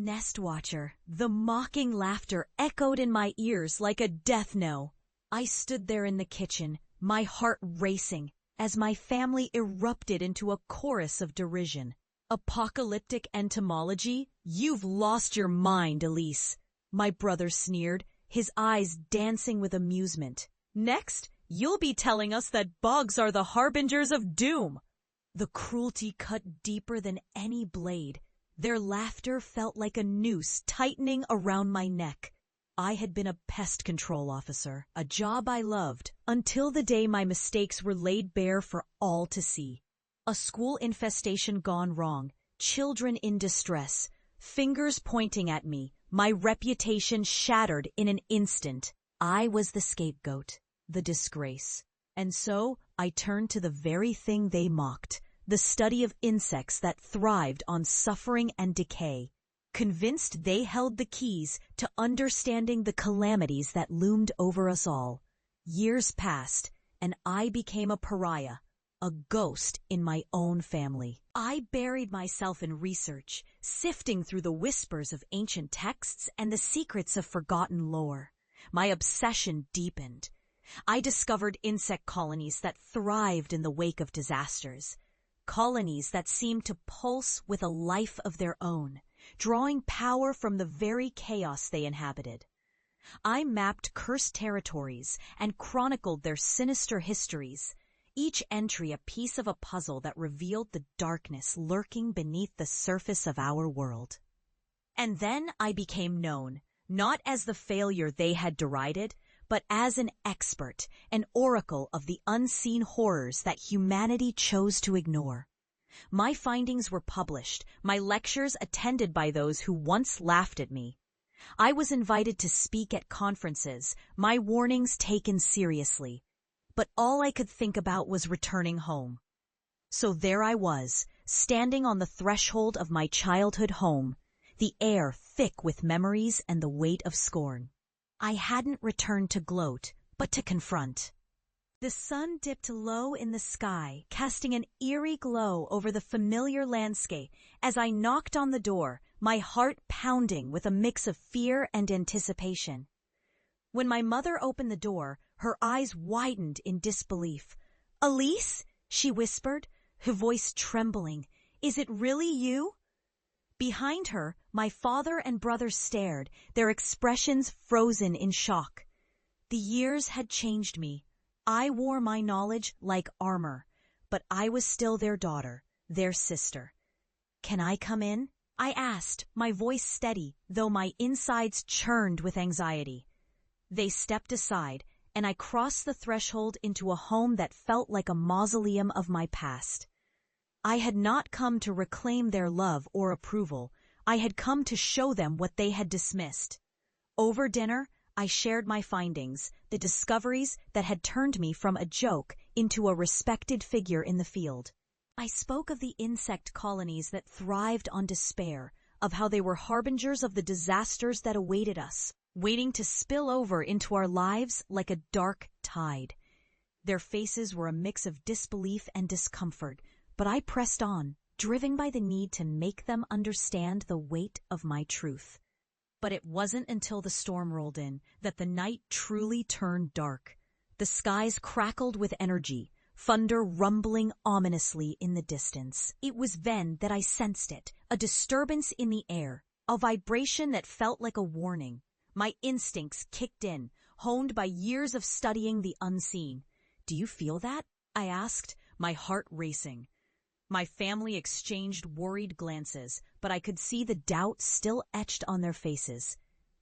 nest watcher. The mocking laughter echoed in my ears like a death knell. I stood there in the kitchen, my heart racing, as my family erupted into a chorus of derision. Apocalyptic entomology? You've lost your mind, Elise. My brother sneered, his eyes dancing with amusement. Next, you'll be telling us that bugs are the harbingers of doom. The cruelty cut deeper than any blade. Their laughter felt like a noose tightening around my neck. I had been a pest control officer, a job I loved, until the day my mistakes were laid bare for all to see. A school infestation gone wrong, children in distress, fingers pointing at me, my reputation shattered in an instant. I was the scapegoat, the disgrace. And so I turned to the very thing they mocked, the study of insects that thrived on suffering and decay, convinced they held the keys to understanding the calamities that loomed over us all. Years passed, and I became a pariah, a ghost in my own family. I buried myself in research, sifting through the whispers of ancient texts and the secrets of forgotten lore. My obsession deepened. I discovered insect colonies that thrived in the wake of disasters. Colonies that seemed to pulse with a life of their own, drawing power from the very chaos they inhabited. I mapped cursed territories and chronicled their sinister histories, each entry a piece of a puzzle that revealed the darkness lurking beneath the surface of our world. And then I became known, not as the failure they had derided, but as an expert, an oracle of the unseen horrors that humanity chose to ignore. My findings were published, my lectures attended by those who once laughed at me. I was invited to speak at conferences, my warnings taken seriously. But all I could think about was returning home. So there I was, standing on the threshold of my childhood home, the air thick with memories and the weight of scorn. I hadn't returned to gloat, but to confront. The sun dipped low in the sky, casting an eerie glow over the familiar landscape as I knocked on the door, my heart pounding with a mix of fear and anticipation. When my mother opened the door, her eyes widened in disbelief. "Elise?" she whispered, her voice trembling. "Is it really you?" Behind her, my father and brother stared, their expressions frozen in shock. The years had changed me. I wore my knowledge like armor, but I was still their daughter, their sister. "Can I come in?" I asked, my voice steady, though my insides churned with anxiety. They stepped aside, and I crossed the threshold into a home that felt like a mausoleum of my past. I had not come to reclaim their love or approval. I had come to show them what they had dismissed. Over dinner, I shared my findings, the discoveries that had turned me from a joke into a respected figure in the field. I spoke of the insect colonies that thrived on despair, of how they were harbingers of the disasters that awaited us, waiting to spill over into our lives like a dark tide. Their faces were a mix of disbelief and discomfort, but I pressed on, driven by the need to make them understand the weight of my truth. But it wasn't until the storm rolled in that the night truly turned dark. The skies crackled with energy, thunder rumbling ominously in the distance. It was then that I sensed it, a disturbance in the air, a vibration that felt like a warning. My instincts kicked in, honed by years of studying the unseen. "Do you feel that?" I asked, my heart racing. My family exchanged worried glances, but I could see the doubt still etched on their faces.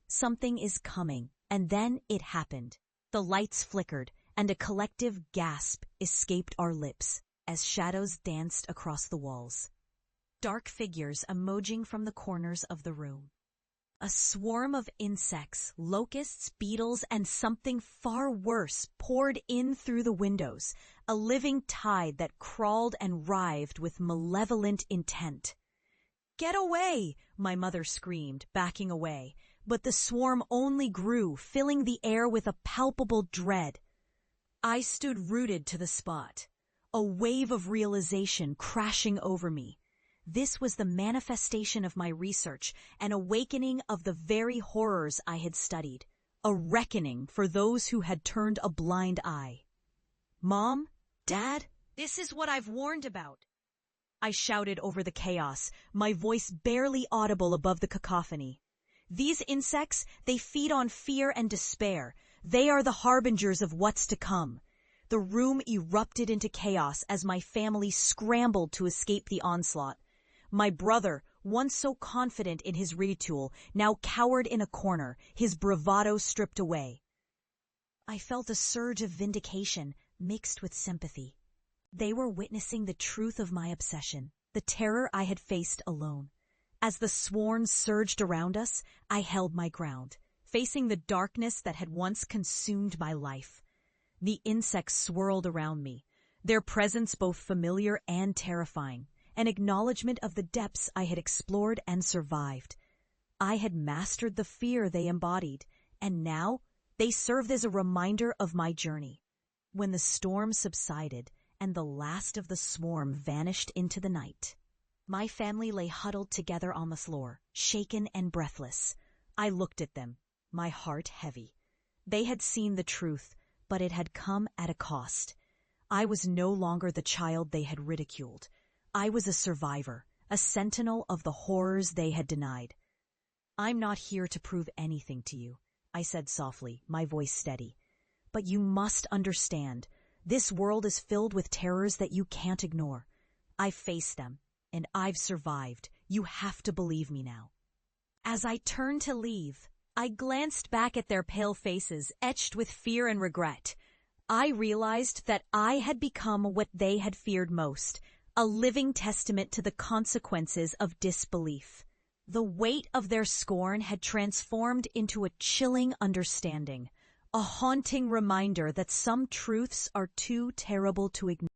Something is coming, and then it happened. The lights flickered, and a collective gasp escaped our lips as shadows danced across the walls. Dark figures emerging from the corners of the room. A swarm of insects, locusts, beetles, and something far worse poured in through the windows, a living tide that crawled and writhed with malevolent intent. "Get away!" my mother screamed, backing away, but the swarm only grew, filling the air with a palpable dread. I stood rooted to the spot, a wave of realization crashing over me. This was the manifestation of my research, an awakening of the very horrors I had studied, a reckoning for those who had turned a blind eye. "Mom? Dad? This is what I've warned about," I shouted over the chaos, my voice barely audible above the cacophony. "These insects, they feed on fear and despair. They are the harbingers of what's to come." The room erupted into chaos as my family scrambled to escape the onslaught. My brother, once so confident in his ridicule, now cowered in a corner, his bravado stripped away. I felt a surge of vindication mixed with sympathy. They were witnessing the truth of my obsession, the terror I had faced alone. As the swarm surged around us, I held my ground, facing the darkness that had once consumed my life. The insects swirled around me, their presence both familiar and terrifying, an acknowledgement of the depths I had explored and survived. I had mastered the fear they embodied, and now they served as a reminder of my journey. When the storm subsided and the last of the swarm vanished into the night, my family lay huddled together on the floor, shaken and breathless. I looked at them, my heart heavy. They had seen the truth, but it had come at a cost. I was no longer the child they had ridiculed. I was a survivor, a sentinel of the horrors they had denied. "I'm not here to prove anything to you," I said softly, my voice steady. "But you must understand, this world is filled with terrors that you can't ignore. I've faced them, and I've survived. You have to believe me now." As I turned to leave, I glanced back at their pale faces, etched with fear and regret. I realized that I had become what they had feared most, a living testament to the consequences of disbelief. The weight of their scorn had transformed into a chilling understanding, a haunting reminder that some truths are too terrible to ignore.